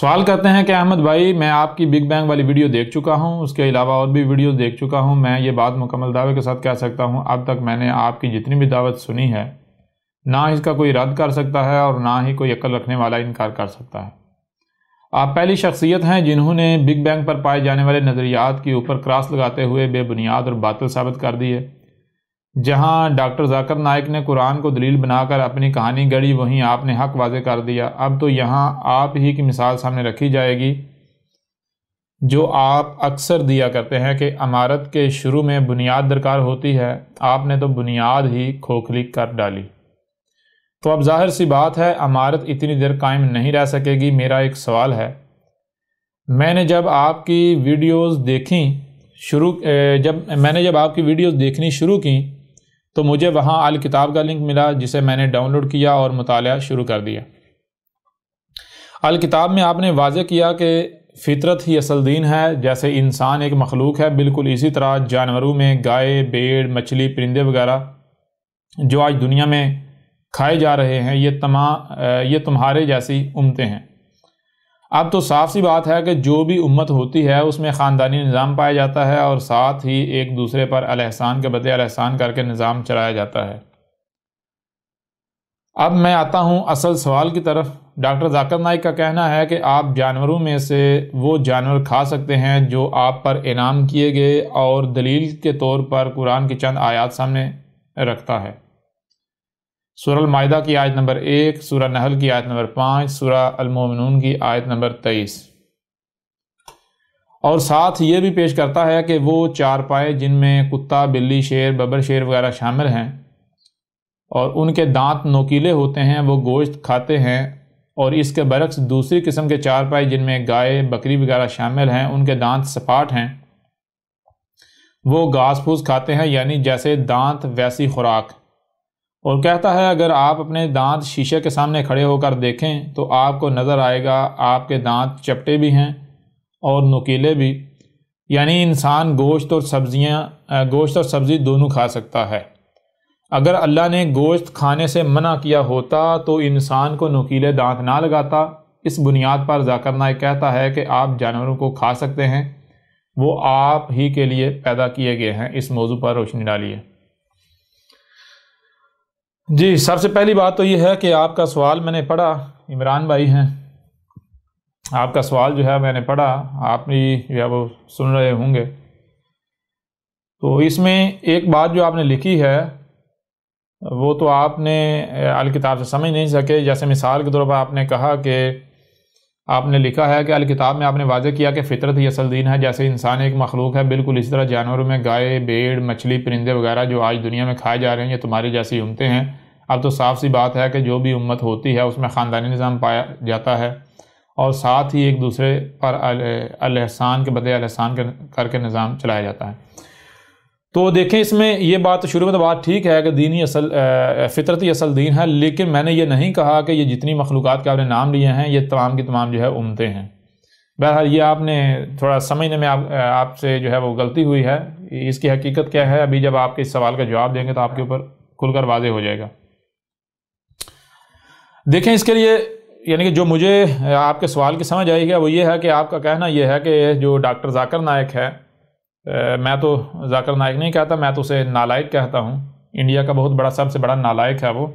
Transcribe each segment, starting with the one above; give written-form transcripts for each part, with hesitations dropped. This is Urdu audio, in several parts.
سوال کرتے ہیں کہ احمد بھائی میں آپ کی بگ بینگ والی ویڈیو دیکھ چکا ہوں، اس کے علاوہ اور بھی ویڈیوز دیکھ چکا ہوں، میں یہ بات مکمل دعوے کے ساتھ کہہ سکتا ہوں اب تک میں نے آپ کی جتنی بھی دعوت سنی ہے نہ اس کا کوئی رد کر سکتا ہے اور نہ ہی کوئی عقل رکھنے والا انکار کر سکتا ہے۔ آپ پہلی شخصیت ہیں جنہوں نے بگ بینگ پر پائے جانے والے نظریات کے اوپر کراس لگاتے ہوئے بے بنیاد اور باطل ثابت کر دیے۔ جہاں ڈاکٹر ذاکر نائک نے قرآن کو دلیل بنا کر اپنی کہانی گڑھی، وہیں آپ نے حق واضح کر دیا۔ اب تو یہاں آپ ہی کی مثال سامنے رکھی جائے گی جو آپ اکثر دیا کرتے ہیں کہ عمارت کے شروع میں بنیاد درکار ہوتی ہے، آپ نے تو بنیاد ہی کھوکھلی کر ڈالی۔ تو اب ظاہر سی بات ہے عمارت اتنی دیر قائم نہیں رہ سکے گی۔ میرا ایک سوال ہے، میں نے جب آپ کی ویڈیوز دیکھنی شروع کی تو مجھے وہاں الکتاب کا لنک ملا جسے میں نے ڈاؤن لوڈ کیا اور مطالعہ شروع کر دیا۔ الکتاب میں آپ نے واضح کیا کہ فطرت ہی اصل دین ہے۔ جیسے انسان ایک مخلوق ہے، بالکل اسی طرح جانوروں میں گائے، بھیڑ، مچھلی، پرندے وغیرہ جو آج دنیا میں کھائے جا رہے ہیں یہ تمہارے جیسی امتیں ہیں۔ اب تو صاف سی بات ہے کہ جو بھی امت ہوتی ہے اس میں خاندانی نظام پایا جاتا ہے اور ساتھ ہی ایک دوسرے پر الاحسان کے بدلے الاحسان کر کے نظام چلایا جاتا ہے۔ اب میں آتا ہوں اصل سوال کی طرف۔ ڈاکٹر ذاکر نائک کا کہنا ہے کہ آپ جانوروں میں سے وہ جانور کھا سکتے ہیں جو آپ پر انعام کیے گئے، اور دلیل کے طور پر قرآن کی چند آیات سامنے رکھتا ہے۔ سورہ المائدہ کی آیت نمبر 1، سورہ نحل کی آیت نمبر 5، سورہ المومنون کی آیت نمبر 23، اور ساتھ یہ بھی پیش کرتا ہے کہ وہ چارپائے جن میں کتا، بلی، شیر، ببر شیر وغیرہ شامل ہیں اور ان کے دانت نوکیلے ہوتے ہیں، وہ گوشت کھاتے ہیں، اور اس کے برعکس دوسری قسم کے چارپائے جن میں گائے، بکری وغیرہ شامل ہیں، ان کے دانت سپاٹ ہیں، وہ گھاس پھوس کھاتے ہیں، یعنی جیسے دانت ویسی خوراک۔ اور کہتا ہے اگر آپ اپنے دانت شیشے کے سامنے کھڑے ہو کر دیکھیں تو آپ کو نظر آئے گا آپ کے دانت چپٹے بھی ہیں اور نوکیلے بھی، یعنی انسان گوشت اور سبزی دونوں کھا سکتا ہے۔ اگر اللہ نے گوشت کھانے سے منع کیا ہوتا تو انسان کو نوکیلے دانت نہ لگاتا۔ اس بنیاد پر ذاکر نائک کہتا ہے کہ آپ جانوروں کو کھا سکتے ہیں، وہ آپ ہی کے لیے پیدا کیے گئے ہیں۔ اس موضوع پر روشنی ڈالیے۔ جی، سب سے پہلی بات تو یہ ہے کہ آپ کا سوال میں نے پڑھا، عمران بھائی ہیں، آپ کا سوال جو ہے میں نے پڑھا، آپ بھی جو ہے وہ سن رہے ہوں گے۔ تو اس میں ایک بات جو آپ نے لکھی ہے وہ تو آپ نے الکتاب سے سمجھ نہیں سکے۔ جیسے مثال کے طور پر آپ نے کہا کہ آپ نے لکھا ہے کہ الکتاب میں آپ نے واضح کیا کہ فطرت ہی اصل دین ہے۔ جیسے انسان ایک مخلوق ہے، بالکل اسی طرح جانوروں میں گائے، بھیڑ، مچھلی، پرندے وغیرہ جو آج دنیا میں کھائے جا رہے ہیں یہ تمہاری جیسی امتیں ہیں۔ اب تو صاف سی بات ہے کہ جو بھی امت ہوتی ہے اس میں خاندانی نظام پایا جاتا ہے اور ساتھ ہی ایک دوسرے پر الاحسان کے بدلے الاحسان کر کے نظام چلایا جاتا ہے۔ تو دیکھیں اس میں یہ بات شروع میں تو بات ٹھیک ہے کہ فطرتی اصل دین ہے، لیکن میں نے یہ نہیں کہا کہ یہ جتنی مخلوقات کے آپ نے نام لیے ہیں یہ تمام کی تمام جو ہے امتیں ہیں۔ بہرحال یہ آپ نے تھوڑا سمجھنے میں آپ سے جو ہے وہ غلطی ہوئی ہے۔ اس کی حقیقت کیا ہے ابھی جب آپ کے اس سوال کا جواب دیں گے تو آپ کے اوپر کھل کر واضح ہو جائے گا۔ دیکھیں اس کے لیے یعنی کہ جو مجھے آپ کے سوال کی سمجھ آئی ہے وہ یہ ہے کہ آپ کا کہنا یہ ہے کہ جو ڈاکٹر ذاکر نائک ہے، میں تو ذاکر نائک نہیں کہتا، میں تو اسے نالائق کہتا ہوں، انڈیا کا بہت بڑا سب سے بڑا نالائق ہے وہ۔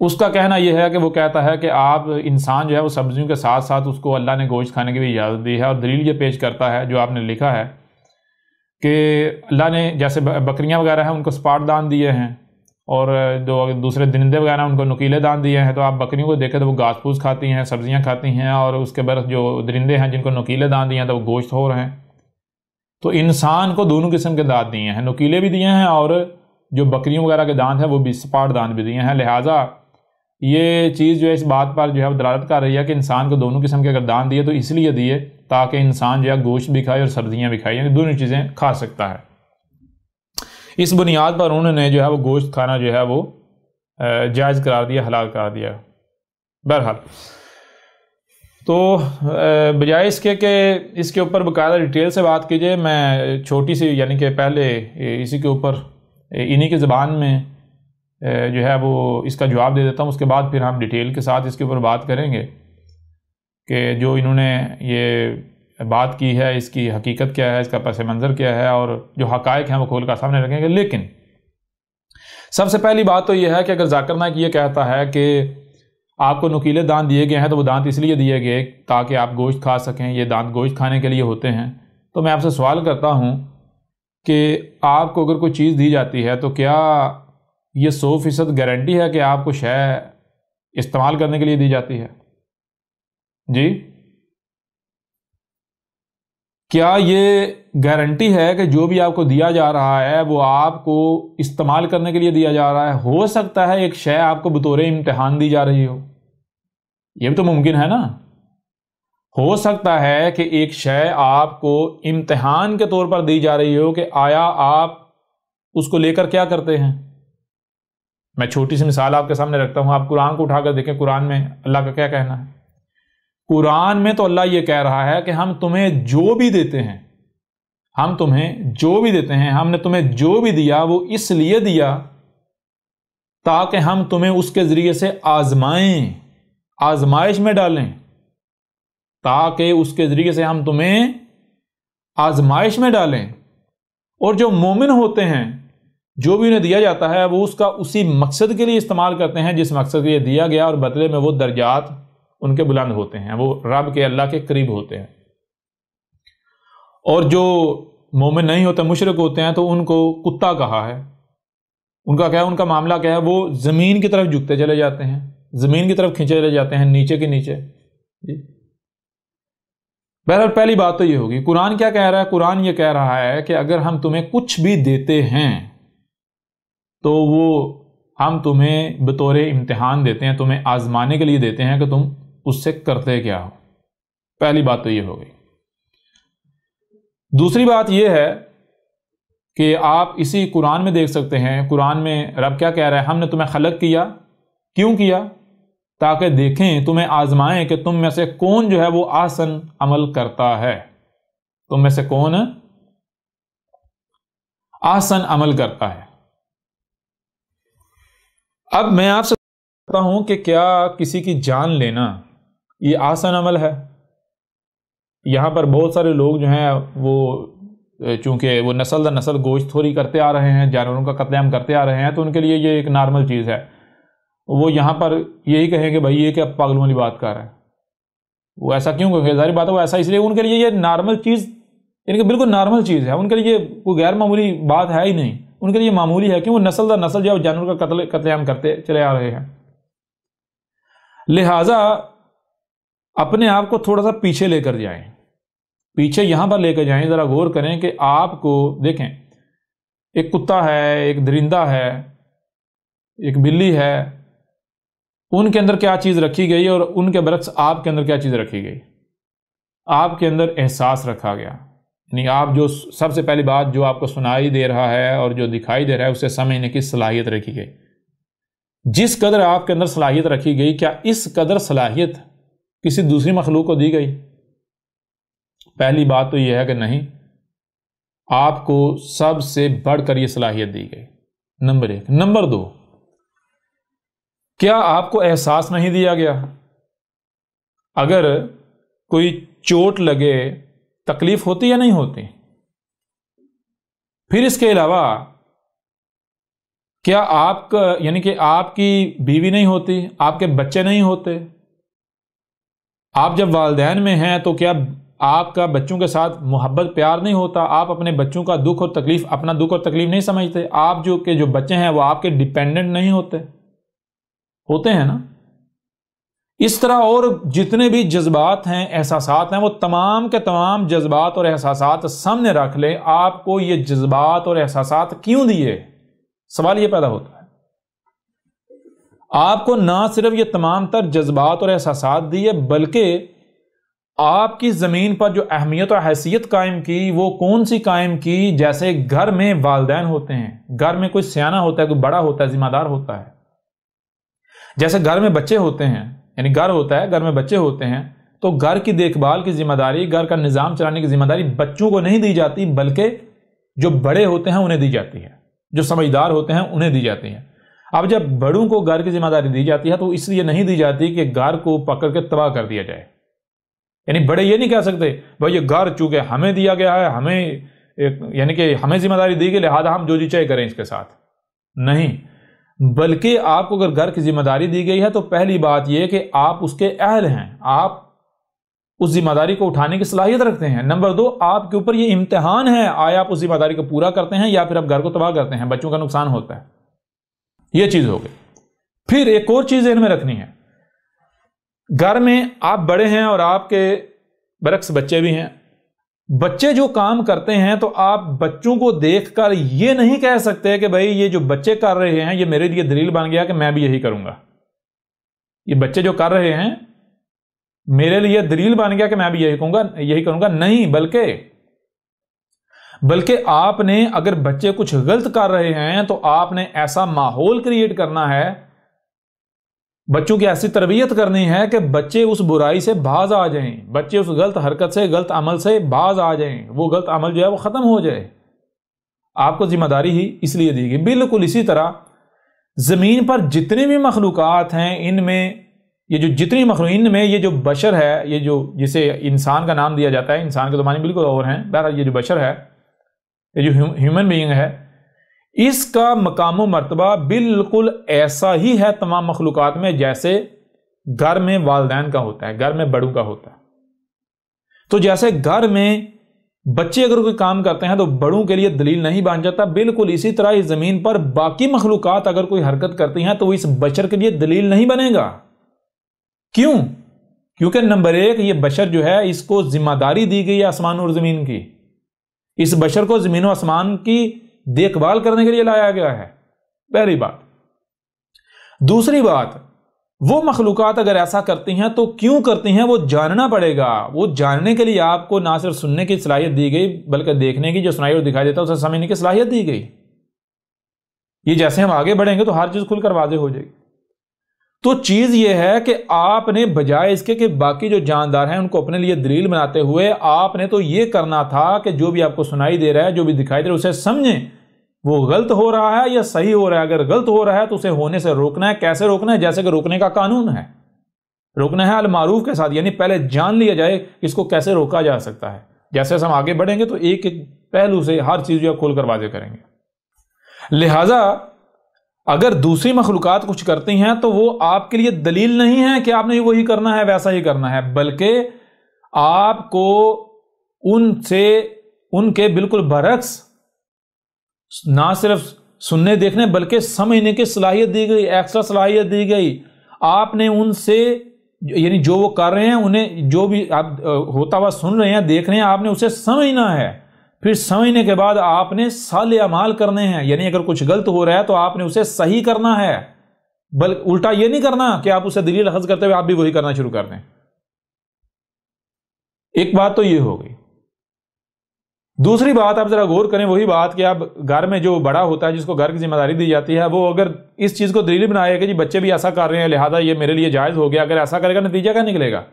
اس کا کہنا یہ ہے کہ وہ کہتا ہے کہ آپ انسان جو ہے وہ سبزیوں کے ساتھ ساتھ اس کو اللہ نے گوشت کھانے کی بھی اجازت دی ہے، اور دلیل یہ پیش کرتا ہے جو آپ نے لکھا ہے کہ اللہ نے جیسے بکریاں وغیرہ ہیں ان کو سپاٹ دان دیے ہیں اور جو دوسرے درندے وغیرہ ان کو نوکیلے دان دیے ہیں۔ تو آپ بکریوں کو دیکھیں تو وہ گھاس پھوس کھاتی ہیں، سبزیاں کھاتی ہیں، اور اس کے برعکس جو درندے ہیں جن کو نوکیلے دان دیے ہیں تو وہ گوشت خور ہیں۔ تو انسان کو دونوں قسم کے دانت دیے ہیں، نوکیلے بھی دیے ہیں اور جو بکریوں وغیرہ کے دانت ہیں وہ بھی سپاٹ دانت بھی دیے ہیں۔ لہٰذا یہ چیز جو ہے اس بات پر جو ہے دلالت کر رہی ہے کہ انسان کو دونوں قسم کے اگر دانت دیے تو اس لیے دیے تاکہ انسان جو ہے گوشت بھی کھائے اور سبزیاں بھی کھائے، یعنی دونوں چیزیں کھا سکتا ہے۔ اس بنیاد پر انہوں نے جو ہے وہ گوشت کھانا جو ہے وہ جائز قرار دیا، حلال قرار دیا۔ بہرحال تو بجائے اس کے کہ اس کے اوپر باقاعدہ ڈیٹیل سے بات کیجیے، میں چھوٹی سی یعنی کہ پہلے اسی کے اوپر انہی کی زبان میں جو ہے وہ اس کا جواب دے دیتا ہوں، اس کے بعد پھر ہم ڈیٹیل کے ساتھ اس کے اوپر بات کریں گے کہ جو انہوں نے یہ بات کی ہے اس کی حقیقت کیا ہے، اس کا پس منظر کیا ہے، اور جو حقائق ہیں وہ کھول کر سامنے رکھیں گے۔ لیکن سب سے پہلی بات تو یہ ہے کہ اگر ذاکر نائک یہ کہتا ہے کہ آپ کو نکیلے دانت دیے گئے ہیں تو وہ دانت اس لیے دیے گئے تاکہ آپ گوشت کھا سکیں، یہ دانت گوشت کھانے کے لیے ہوتے ہیں، تو میں آپ سے سوال کرتا ہوں کہ آپ کو اگر کوئی چیز دی جاتی ہے تو کیا یہ 100% گارنٹی ہے کہ آپ کو شے استعمال کرنے کے لیے دی جاتی ہے؟ جی، کیا یہ گارنٹی ہے کہ جو بھی آپ کو دیا جا رہا ہے وہ آپ کو استعمال کرنے کے لیے دیا جا رہا ہے؟ ہو سکتا ہے ایک شے آپ کو بطور امتحان دی جا رہی ہو، یہ بھی تو ممکن ہے نا۔ ہو سکتا ہے کہ ایک شے آپ کو امتحان کے طور پر دی جا رہی ہو کہ آیا آپ اس کو لے کر کیا کرتے ہیں۔ میں چھوٹی سی مثال آپ کے سامنے رکھتا ہوں، آپ قرآن کو اٹھا کر دیکھیں، قرآن میں اللہ کا کیا کہنا ہے۔ قرآن میں تو اللہ یہ کہہ رہا ہے کہ ہم تمہیں جو بھی دیتے ہیں، ہم نے تمہیں جو بھی دیا وہ اس لیے دیا تاکہ ہم تمہیں اس کے ذریعے سے آزمائیں، آزمائش میں ڈالیں، تاکہ اس کے ذریعے سے ہم تمہیں آزمائش میں ڈالیں۔ اور جو مومن ہوتے ہیں جو بھی انہیں دیا جاتا ہے وہ اس کا اسی مقصد کے لیے استعمال کرتے ہیں جس مقصد کے لیے دیا گیا، اور بدلے میں وہ درجات ان کے بلند ہوتے ہیں، وہ رب کے اللہ کے قریب ہوتے ہیں۔ اور جو مومن نہیں ہوتے، مشرک ہوتے ہیں، تو ان کو کتا کہا ہے۔ ان کا کیا ہے، ان کا معاملہ کیا ہے، وہ زمین کی طرف جھکتے چلے جاتے ہیں، زمین کی طرف کھینچے چلے جاتے ہیں، نیچے کے نیچے۔ جی، بہرحال پہلی بات تو یہ ہوگی، قرآن کیا کہہ رہا ہے؟ قرآن یہ کہہ رہا ہے کہ اگر ہم تمہیں کچھ بھی دیتے ہیں تو وہ ہم تمہیں بطور امتحان دیتے ہیں، تمہیں آزمانے کے لیے دیتے ہیں کہ تم اس سے کرتے کیا ہو۔ پہلی بات تو یہ ہو گئی۔ دوسری بات یہ ہے کہ آپ اسی قرآن میں دیکھ سکتے ہیں، قرآن میں رب کیا کہہ رہا ہے، ہم نے تمہیں خلق کیا، کیوں کیا؟ تاکہ دیکھیں، تمہیں آزمائیں کہ تم میں سے کون جو ہے وہ احسن عمل کرتا ہے، تم میں سے کون احسن عمل کرتا ہے۔ اب میں آپ سے کہتا ہوں کہ کیا کسی کی جان لینا یہ آسان عمل ہے؟ یہاں پر بہت سارے لوگ جو ہیں وہ چونکہ وہ نسل در نسل گوشت تھوری کرتے آ رہے ہیں، جانوروں کا قتل عام کرتے آ رہے ہیں، تو ان کے لیے یہ ایک نارمل چیز ہے۔ وہ یہاں پر یہی کہیں کہ بھائی یہ کیا پاگلوں والی بات کر رہا ہے، وہ ایسا کیوں کہ ظاہر بات ہے وہ ایسا اس لیے، ان کے لیے یہ نارمل چیز یعنی کہ بالکل نارمل چیز ہے، ان کے لیے کوئی غیر معمولی بات ہے ہی نہیں، ان کے لیے معمولی ہے کہ وہ نسل در نسل جو جانور کا قتل عام کرتے چلے آ رہے ہیں۔ لہٰذا اپنے آپ کو تھوڑا سا پیچھے لے کر جائیں، پیچھے یہاں پر لے کر جائیں، ذرا غور کریں کہ آپ کو دیکھیں، ایک کتا ہے، ایک درندہ ہے، ایک بلی ہے، ان کے اندر کیا چیز رکھی گئی اور ان کے برعکس آپ کے اندر کیا چیز رکھی گئی؟ آپ کے اندر احساس رکھا گیا، یعنی آپ جو سب سے پہلی بات جو آپ کو سنائی دے رہا ہے اور جو دکھائی دے رہا ہے اسے سمجھنے کی صلاحیت رکھی گئی۔ جس قدر آپ کے اندر صلاحیت رکھی گئی، کیا اس قدر صلاحیت کسی دوسری مخلوق کو دی گئی؟ پہلی بات تو یہ ہے کہ نہیں، آپ کو سب سے بڑھ کر یہ صلاحیت دی گئی، نمبر 1۔ نمبر 2، کیا آپ کو احساس نہیں دیا گیا؟ اگر کوئی چوٹ لگے تکلیف ہوتی یا نہیں ہوتی؟ پھر اس کے علاوہ کیا آپ کا یعنی کہ آپ کی بیوی نہیں ہوتی، آپ کے بچے نہیں ہوتے؟ آپ جب والدین میں ہیں تو کیا آپ کا بچوں کے ساتھ محبت پیار نہیں ہوتا؟ آپ اپنے بچوں کا دکھ اور تکلیف اپنا دکھ اور تکلیف نہیں سمجھتے؟ آپ جو بچے ہیں وہ آپ کے ڈیپینڈنٹ نہیں ہوتے ہیں نا؟ اس طرح اور جتنے بھی جذبات ہیں، احساسات ہیں، وہ تمام کے تمام جذبات اور احساسات سامنے رکھ لیں، آپ کو یہ جذبات اور احساسات کیوں دیے؟ سوال یہ پیدا ہوتا ہے۔ آپ کو نہ صرف یہ تمام تر جذبات اور احساسات دیے، بلکہ آپ کی زمین پر جو اہمیت اور حیثیت قائم کی وہ کون سی قائم کی؟ جیسے گھر میں والدین ہوتے ہیں، گھر میں کوئی سیانہ ہوتا ہے، کوئی بڑا ہوتا ہے، ذمہ دار ہوتا ہے، جیسے گھر میں بچے ہوتے ہیں، یعنی گھر ہوتا ہے، گھر میں بچے ہوتے ہیں، تو گھر کی دیکھ بھال کی ذمہ داری، گھر کا نظام چلانے کی ذمہ داری بچوں کو نہیں دی جاتی، بلکہ جو بڑے ہوتے ہیں انہیں دی جاتی ہے، جو سمجھدار ہوتے ہیں انہیں دی جاتی ہے۔ اب جب بڑوں کو گھر کی ذمہ داری دی جاتی ہے تو اس لیے نہیں دی جاتی کہ گھر کو پکڑ کے تباہ کر دیا جائے، یعنی بڑے یہ نہیں کہہ سکتے بھائی یہ گھر چونکہ ہمیں دیا گیا ہے، ہمیں یعنی کہ ہمیں ذمہ داری دی گئی لہذا ہم جو جی چاہے کریں اس کے ساتھ، نہیں، بلکہ آپ کو اگر گھر کی ذمہ داری دی گئی ہے تو پہلی بات یہ کہ آپ اس کے اہل ہیں، آپ اس ذمہ داری کو اٹھانے کی صلاحیت رکھتے ہیں۔ نمبر 2، آپ کے اوپر یہ امتحان ہے، آیا آپ اس ذمہ داری کو پورا کرتے ہیں یا پھر آپ گھر کو تباہ کرتے ہیں، بچوں کا نقصان ہوتا ہے۔ یہ چیز ہو گئی۔ پھر ایک اور چیز ذہن میں رکھنی ہے، گھر میں آپ بڑے ہیں اور آپ کے برعکس بچے بھی ہیں، بچے جو کام کرتے ہیں تو آپ بچوں کو دیکھ کر یہ نہیں کہہ سکتے کہ بھائی یہ جو بچے کر رہے ہیں یہ میرے لیے دلیل بن گیا کہ میں بھی یہی کروں گا، یہ بچے جو کر رہے ہیں میرے لیے دلیل بن گیا کہ میں بھی یہی کروں گا، نہیں، بلکہ آپ نے اگر بچے کچھ غلط کر رہے ہیں تو آپ نے ایسا ماحول کریٹ کرنا ہے، بچوں کی ایسی تربیت کرنی ہے کہ بچے اس برائی سے باز آ جائیں، بچے اس غلط حرکت سے، غلط عمل سے باز آ جائیں، وہ غلط عمل جو ہے وہ ختم ہو جائے۔ آپ کو ذمہ داری ہی اس لیے دی گئی۔ بالکل اسی طرح زمین پر جتنی بھی مخلوقات ہیں ان میں ان میں یہ جو بشر ہے، یہ جو جسے انسان کا نام دیا جاتا ہے، انسان کے تو معنی بالکل اور ہیں، بہرحال یہ جو بشر ہے، یہ جو ہیومن بینگ ہے، اس کا مقام و مرتبہ بالکل ایسا ہی ہے تمام مخلوقات میں جیسے گھر میں والدین کا ہوتا ہے، گھر میں بڑوں کا ہوتا ہے۔ تو جیسے گھر میں بچے اگر کوئی کام کرتے ہیں تو بڑوں کے لیے دلیل نہیں بن جاتا، بالکل اسی طرح اس زمین پر باقی مخلوقات اگر کوئی حرکت کرتی ہیں تو وہ اس بشر کے لیے دلیل نہیں بنے گا۔ کیوں؟ کیونکہ نمبر 1، یہ بشر جو ہے اس کو ذمہ داری دی گئی ہے آسمان اور زمین کی، اس بشر کو زمین و آسمان کی دیکھ بھال کرنے کے لیے لایا گیا ہے، پہلی بات۔ دوسری بات، وہ مخلوقات اگر ایسا کرتی ہیں تو کیوں کرتی ہیں وہ جاننا پڑے گا، وہ جاننے کے لیے آپ کو نہ صرف سننے کی صلاحیت دی گئی بلکہ دیکھنے کی، جو سنائی اور دکھائی دیتا ہے اسے سمجھنے کی صلاحیت دی گئی۔ یہ جیسے ہم آگے بڑھیں گے تو ہر چیز کھل کر واضح ہو جائے گی۔ تو چیز یہ ہے کہ آپ نے بجائے اس کے کہ باقی جو جاندار ہیں ان کو اپنے لیے دلیل بناتے ہوئے آپ نے تو یہ کرنا تھا کہ جو بھی آپ کو سنائی دے رہا ہے، جو بھی دکھائی دے رہا ہے، اسے سمجھیں وہ غلط ہو رہا ہے یا صحیح ہو رہا ہے۔ اگر غلط ہو رہا ہے تو اسے ہونے سے روکنا ہے۔ کیسے روکنا ہے؟ جیسے کہ روکنے کا قانون ہے، روکنا ہے المعروف کے ساتھ، یعنی پہلے جان لیا جائے اس کو کیسے روکا جا سکتا ہے۔ جیسے ہم آگے بڑھیں گے تو ایک ایک پہلو سے ہر چیز جو ہے کھول کر واضح کریں گے۔ لہذا اگر دوسری مخلوقات کچھ کرتی ہیں تو وہ آپ کے لیے دلیل نہیں ہے کہ آپ نے وہی کرنا ہے، ویسا ہی کرنا ہے، بلکہ آپ کو ان کے بالکل برعکس نہ صرف سننے دیکھنے بلکہ سمجھنے کی صلاحیت دی گئی، ایکسٹرا صلاحیت دی گئی۔ آپ نے ان سے یعنی جو وہ کر رہے ہیں انہیں جو بھی آپ ہوتا ہوا سن رہے ہیں، دیکھ رہے ہیں، آپ نے اسے سمجھنا ہے۔ پھر سمجھنے کے بعد آپ نے صالح اعمال کرنے ہیں، یعنی اگر کچھ غلط ہو رہا ہے تو آپ نے اسے صحیح کرنا ہے، بلکہ الٹا یہ نہیں کرنا کہ آپ اسے دلیل اخذ کرتے ہوئے آپ بھی وہی کرنا شروع کر دیں۔ ایک بات تو یہ ہو گئی۔ دوسری بات آپ ذرا غور کریں، وہی بات کہ اب گھر میں جو بڑا ہوتا ہے جس کو گھر کی ذمہ داری دی جاتی ہے، وہ اگر اس چیز کو دلیل بنائے کہ جی بچے بھی ایسا کر رہے ہیں لہذا یہ میرے لیے جائز ہو گیا، اگر ایسا کرے گا نتیجہ کیا نکلے گا؟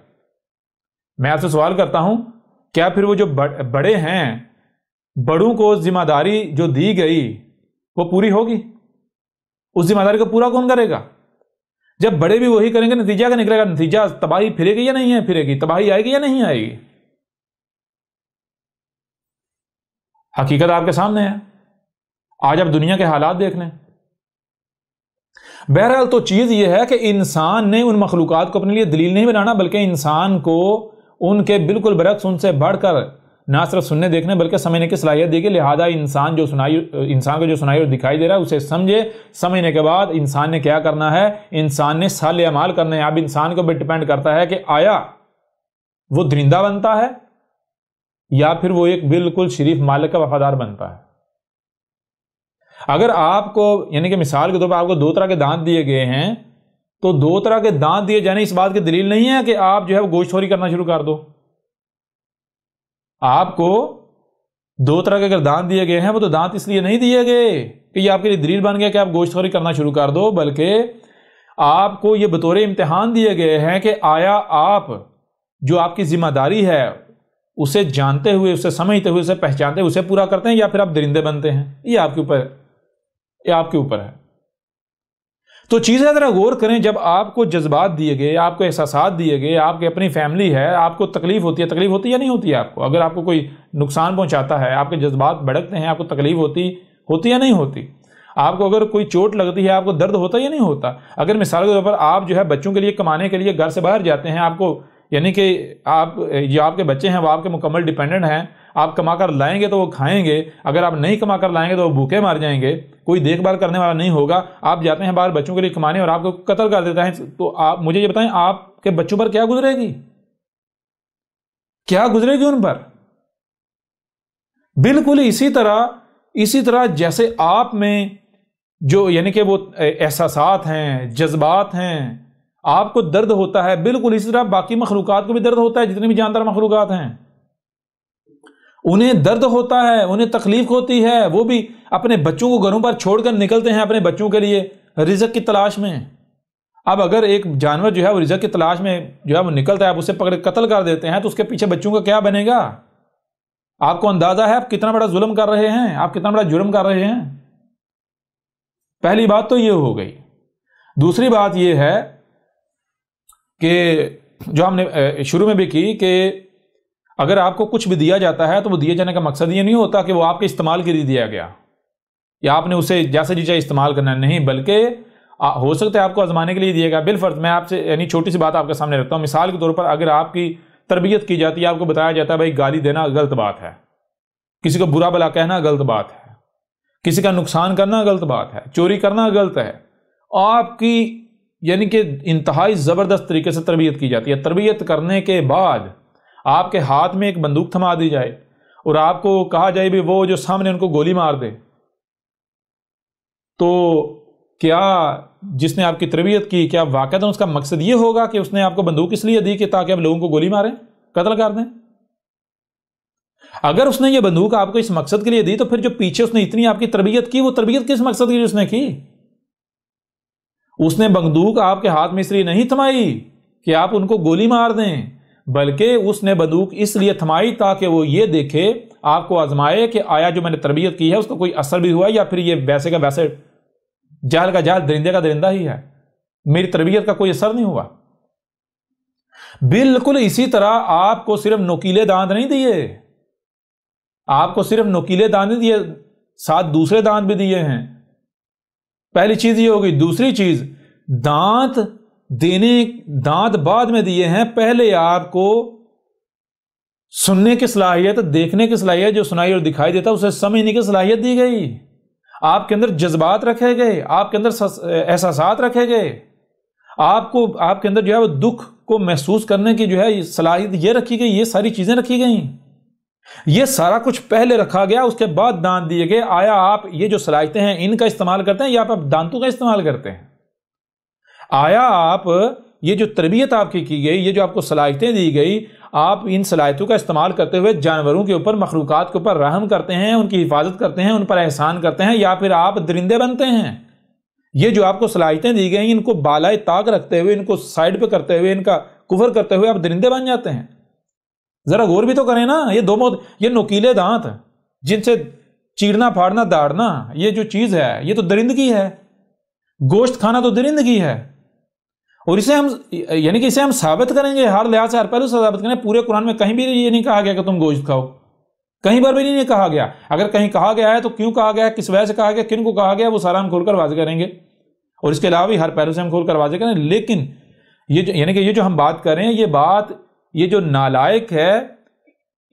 میں آپ سے سوال کرتا ہوں، کیا پھر وہ جو بڑے ہیں، بڑوں کو ذمہ داری جو دی گئی وہ پوری ہوگی؟ اس ذمہ داری کو پورا کون کرے گا؟ جب بڑے بھی وہی کریں گے نتیجہ کیا نکلے گا؟ نتیجہ تباہی پھرے گی یا نہیں پھرے گی؟ تباہی آئے گی یا نہیں آئے گی؟ حقیقت آپ کے سامنے ہے، آج آپ دنیا کے حالات دیکھ لیں۔ بہرحال تو چیز یہ ہے کہ انسان نے ان مخلوقات کو اپنے لیے دلیل نہیں بنانا، بلکہ انسان کو ان کے بالکل برعکس ان سے بڑھ کر نہ صرف سننے دیکھنے بلکہ سمجھنے کی صلاحیت دی گئی۔ لہذا انسان کو جو سنائی اور دکھائی دے رہا ہے اسے سمجھے، سمجھنے کے بعد انسان نے کیا کرنا ہے؟ انسان نے صالح اعمال کرنے ہیں۔ اب انسان کو بھی ڈیپینڈ کرتا ہے کہ آیا وہ درندہ بنتا ہے یا پھر وہ ایک بالکل شریف مالک کا وفادار بنتا ہے۔ اگر آپ کو یعنی کہ مثال کے طور پر آپ کو 2 طرح کے دانت دیے گئے ہیں تو 2 طرح کے دانت دیے جانے اس بات کی دلیل نہیں ہے کہ آپ جو ہے وہ گوشت خوری کرنا شروع کر دو۔ آپ کو 2 طرح کے اگر دانت دیے گئے ہیں وہ تو دانت اس لیے نہیں دیے گئے کہ یہ آپ کے لیے دلیل بن گیا کہ آپ گوشت خوری کرنا شروع کر دو، بلکہ آپ کو یہ بطور امتحان دیے گئے ہیں کہ آیا آپ جو آپ کی ذمہ داری ہے اسے جانتے ہوئے، اسے سمجھتے ہوئے، اسے پہچانتے ہوئے اسے پورا کرتے ہیں یا پھر آپ درندے بنتے ہیں۔ یہ آپ کے اوپر ہے۔ تو چیزیں ذرا غور کریں، جب آپ کو جذبات دیے گئے، آپ کو احساسات دیے گئے، آپ کی اپنی فیملی ہے، آپ کو تکلیف ہوتی ہے یا نہیں ہوتی ہے؟ آپ کو اگر آپ کو کوئی نقصان پہنچاتا ہے، آپ کے جذبات بھڑکتے ہیں، آپ کو تکلیف ہوتی یا نہیں ہوتی؟ آپ کو اگر کوئی چوٹ لگتی ہے، آپ کو درد ہوتا یا نہیں ہوتا؟ اگر مثال کے طور پر آپ جو ہے بچوں کے لیے کمانے کے لیے گھر سے باہر جاتے ہیں، آپ کو یعنی کہ جو آپ کے بچے ہیں وہ آپ کے مکمل ڈیپینڈنٹ ہیں، آپ کما کر لائیں گے تو وہ کھائیں گے، اگر آپ نہیں کما کر لائیں گے تو وہ بھوکے مار جائیں گے، کوئی دیکھ بھال کرنے والا نہیں ہوگا، آپ جاتے ہیں باہر بچوں کے لیے کمانے اور آپ کو قتل کر دیتا ہے، تو آپ مجھے یہ بتائیں آپ کے بچوں پر کیا گزرے گی؟ کیا گزرے گی ان پر؟ بالکل اسی طرح جیسے آپ میں جو یعنی کہ وہ احساسات ہیں، جذبات ہیں، آپ کو درد ہوتا ہے، بالکل اسی طرح باقی مخلوقات کو بھی درد ہوتا ہے، جتنے بھی جاندار مخلوقات ہیں انہیں درد ہوتا ہے، انہیں تکلیف ہوتی ہے، وہ بھی اپنے بچوں کو گھروں پر چھوڑ کر نکلتے ہیں اپنے بچوں کے لیے رزق کی تلاش میں۔ اب اگر ایک جانور جو ہے وہ رزق کی تلاش میں جو ہے وہ نکلتا ہے، آپ اسے پکڑ قتل کر دیتے ہیں، تو اس کے پیچھے بچوں کا کیا بنے گا؟ آپ کو اندازہ ہے آپ کتنا بڑا ظلم کر رہے ہیں، آپ کتنا بڑا جرم کر رہے ہیں؟ پہلی بات تو یہ ہو گئی۔ دوسری بات یہ ہے کہ جو ہم نے شروع میں بھی کی کہ اگر آپ کو کچھ بھی دیا جاتا ہے تو وہ دیے جانے کا مقصد یہ نہیں ہوتا کہ وہ آپ کے استعمال کے لیے دیا گیا یا آپ نے اسے جیسے جی چاہے استعمال کرنا ہے، نہیں، بلکہ ہو سکتا ہے آپ کو آزمانے کے لیے دیا گیا۔ بالفرض میں آپ سے یعنی چھوٹی سی بات آپ کے سامنے رکھتا ہوں، مثال کے طور پر اگر آپ کی تربیت کی جاتی ہے، آپ کو بتایا جاتا ہے بھائی گالی دینا غلط بات ہے، کسی کو برا بھلا کہنا غلط بات ہے، کسی کا نقصان کرنا غلط بات ہے، چوری کرنا غلط ہے، آپ کی یعنی کہ انتہائی زبردست طریقے سے تربیت کی جاتی ہے۔ تربیت کرنے کے بعد آپ کے ہاتھ میں ایک بندوق تھما دی جائے اور آپ کو کہا جائے بھی وہ جو سامنے ان کو گولی مار دے، تو کیا جس نے آپ کی تربیت کی، کیا واقعتاً اس کا مقصد یہ ہوگا کہ اس نے آپ کو بندوق اس لیے دی کہ تاکہ آپ لوگوں کو گولی ماریں، قتل کر دیں؟ اگر اس نے یہ بندوق آپ کو اس مقصد کے لیے دی تو پھر جو پیچھے اس نے اتنی آپ کی تربیت کی، وہ تربیت کس مقصد کے لیے اس نے کی؟ اس نے بندوق آپ کے ہاتھ میں اس لیے نہیں تھمائی کہ آپ ان کو گولی مار دیں، بلکہ اس نے بندوق اس لیے تھمائی تاکہ وہ یہ دیکھے، آپ کو آزمائے کہ آیا جو میں نے تربیت کی ہے اس کا کوئی اثر بھی ہوا یا پھر یہ ویسے کا ویسے جہل کا جہل، درندے کا درندہ ہی ہے، میری تربیت کا کوئی اثر نہیں ہوا۔ بالکل اسی طرح آپ کو صرف نوکیلے دانت نہیں دیے، آپ کو صرف نوکیلے دانت نہیں دیے، ساتھ دوسرے دانت بھی دیے ہیں۔ پہلی چیز یہ ہوگی۔ دوسری چیز، دانت بعد میں دیے ہیں، پہلے آپ کو سننے کی صلاحیت، دیکھنے کی صلاحیت، جو سنائی اور دکھائی دیتا اسے سمجھنے کی صلاحیت دی گئی، آپ کے اندر جذبات رکھے گئے، آپ کے اندر احساسات رکھے گئے، آپ کے اندر جو ہے وہ دکھ کو محسوس کرنے کی جو ہے صلاحیت یہ رکھی گئی، یہ ساری چیزیں رکھی گئیں، یہ سارا کچھ پہلے رکھا گیا، اس کے بعد دانت دیے گئے۔ آیا آپ یہ جو صلاحیتیں ہیں ان کا استعمال کرتے ہیں یا آپ دانتوں کا استعمال کرتے ہیں؟ آیا آپ یہ جو تربیت آپ کی گئی، یہ جو آپ کو صلاحیتیں دی گئی، آپ ان صلاحیتوں کا استعمال کرتے ہوئے جانوروں کے اوپر، مخلوقات کے اوپر رحم کرتے ہیں، ان کی حفاظت کرتے ہیں، ان پر احسان کرتے ہیں، یا پھر آپ درندے بنتے ہیں؟ یہ جو آپ کو صلاحیتیں دی گئی ان کو بالائے طاق رکھتے ہوئے، ان کو سائڈ پہ کرتے ہوئے، ان کا کفر کرتے ہوئے آپ درندے بن جاتے ہیں؟ ذرا غور بھی تو کریں نا۔ یہ نوکیلے دانت جن سے چیرنا پھاڑنا داڑنا، یہ جو چیز ہے یہ تو درندگی ہے، گوشت کھانا تو درندگی ہے، اور اسے ہم ثابت کریں گے، ہر لحاظ سے ہر پہلو سے ثابت کریں۔ پورے قرآن میں کہیں بھی یہ نہیں کہا گیا کہ تم گوشت کھاؤ، کہیں پر بھی نہیں کہا گیا۔ اگر کہیں کہا گیا ہے تو کیوں کہا گیا، کس وجہ سے کہا گیا، کن کو کہا گیا، وہ سارا ہم کھول کر واضح کریں گے، اور اس کے علاوہ بھی ہر پہلو سے ہم کھول کر واضح کریں۔ لیکن یہ جو ہم بات کر رہے ہیں، یہ جو نالائق ہے،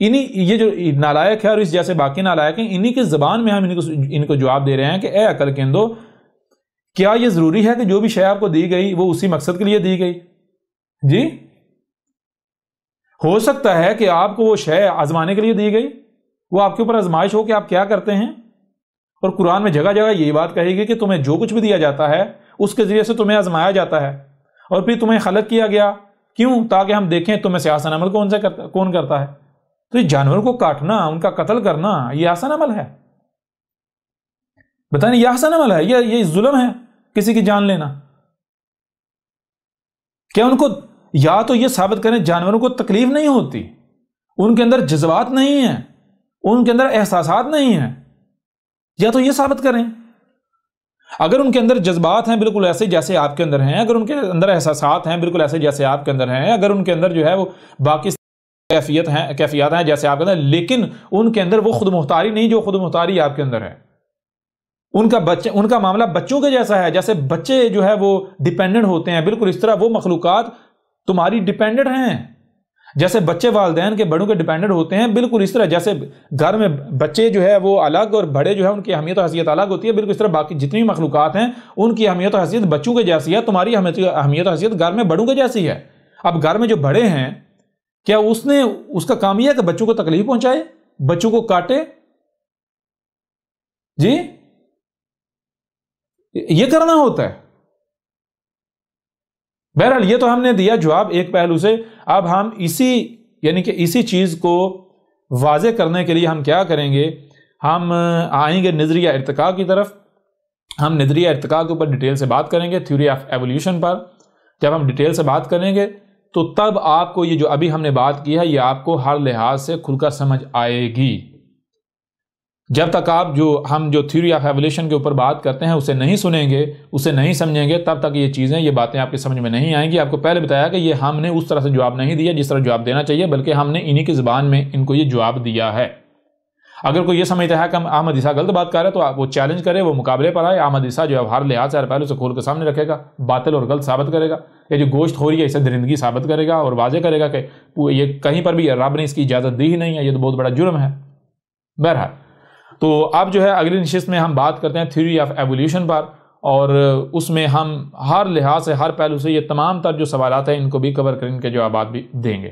یہ جو نالائق ہے اور اس جیسے باقی نالائق ہیں، انہی کی زبان میں ہم ان کو جواب دے رہے ہیں کہ اے عقل کے اندھو، کیا یہ ضروری ہے کہ جو بھی شے آپ کو دی گئی وہ اسی مقصد کے لیے دی گئی؟ جی، ہو سکتا ہے کہ آپ کو وہ شے آزمانے کے لیے دی گئی، وہ آپ کے اوپر آزمائش ہو کہ آپ کیا کرتے ہیں، اور قرآن میں جگہ جگہ یہی بات کہی گئی کہ تمہیں جو کچھ بھی دیا جاتا ہے اس کے ذریعے سے تمہیں آزمایا جاتا ہے، اور پھر تمہیں خلق کیا گیا، کیوں؟ تاکہ ہم دیکھیں تمہیں سے آسان عمل کون کرتا ہے۔ تو یہ جانوروں کو کاٹنا، ان کا قتل کرنا، یہ آسان عمل ہے؟ بتائیں، یہ آسان عمل ہے؟ یہ ظلم ہے کسی کی جان لینا؟ کیا ان کو یا تو یہ ثابت کریں جانوروں کو تکلیف نہیں ہوتی، ان کے اندر جذبات نہیں ہیں، ان کے اندر احساسات نہیں ہیں، یا تو یہ ثابت کریں۔ اگر ان کے اندر جذبات ہیں بالکل ایسے جیسے آپ کے اندر ہیں، اگر ان کے اندر احساسات ہیں بالکل ایسے جیسے آپ کے اندر ہیں، اگر ان کے اندر جو ہے وہ باقی کیفیات ہیں جیسے آپ کے اندر، لیکن ان کے اندر وہ خود مختاری نہیں جو خود مختاری آپ کے اندر ہے، ان کا معاملہ بچوں کے جیسا ہے، جیسے بچے جو ہے وہ ڈیپینڈنٹ ہوتے ہیں، بالکل اس طرح وہ مخلوقات تمہاری ڈیپینڈنٹ ہیں، جیسے بچے والدین کے بڑوں کے ڈیپینڈنٹ ہوتے ہیں، بالکل اس طرح جیسے گھر میں بچے جو ہے وہ الگ اور بڑے جو ہے ان کی اہمیت و حیثیت الگ ہوتی ہے، بالکل اس طرح باقی جتنی مخلوقات ہیں ان کی اہمیت و حیثیت بچوں کے جیسی ہے، تمہاری اہمیت و حیثیت گھر میں بڑوں کے جیسی ہے۔ اب گھر میں جو بڑے ہیں، کیا اس کا کام یہ ہے کہ بچوں کو تکلیف پہنچائے، بچوں کو کاٹے؟ جی یہ کرنا ہوتا ہے۔ بہرحال یہ تو ہم نے دیا جواب ایک پہلو سے، اب ہم اسی چیز کو واضح کرنے کے لیے ہم کیا کریں گے، ہم آئیں گے نظریہ ارتقاء کی طرف۔ ہم نظریہ ارتقاء کے اوپر ڈیٹیل سے بات کریں گے، تھیوری آف ایولیوشن پر۔ جب ہم ڈیٹیل سے بات کریں گے تو تب آپ کو یہ جو ابھی ہم نے بات کی ہے یہ آپ کو ہر لحاظ سے کھل کر سمجھ آئے گی۔ جب تک ہم جو تھیوری آف ایولیوشن کے اوپر بات کرتے ہیں اسے نہیں سنیں گے، اسے نہیں سمجھیں گے، تب تک یہ باتیں آپ کی سمجھ میں نہیں آئیں گی۔ آپ کو پہلے بتایا کہ یہ ہم نے اس طرح سے جواب نہیں دیا جس طرح جواب دینا چاہیے، بلکہ ہم نے انہی کی زبان میں ان کو یہ جواب دیا ہے۔ اگر کوئی یہ سمجھتا ہے کہ احمد عیسیٰ غلط بات کر رہے تو وہ چیلنج کرے، وہ مقابلے پر آئے۔ احمد عیسیٰ جو ہے ہر لحاظ سے ہر پہلو سے کھول کے سامنے رکھے گا، باطل اور غلط ثابت کرے گا، یہ جو گوشت خوری ہے اسے درندگی ثابت کرے گا اور واضح کرے گا کہ یہ کہیں پر بھی رب نے اس کی اجازت دی ہی نہیں ہے، یہ تو بہت بڑا جرم ہے۔ بہرحال تو اب جو ہے اگلی نشست میں ہم بات کرتے ہیں تھیوری آف ایولیوشن پر، اور اس میں ہم ہر لحاظ سے ہر پہلو سے یہ تمام تر جو سوالات ہیں ان کو بھی کور کر ان کے جوابات بھی دیں گے۔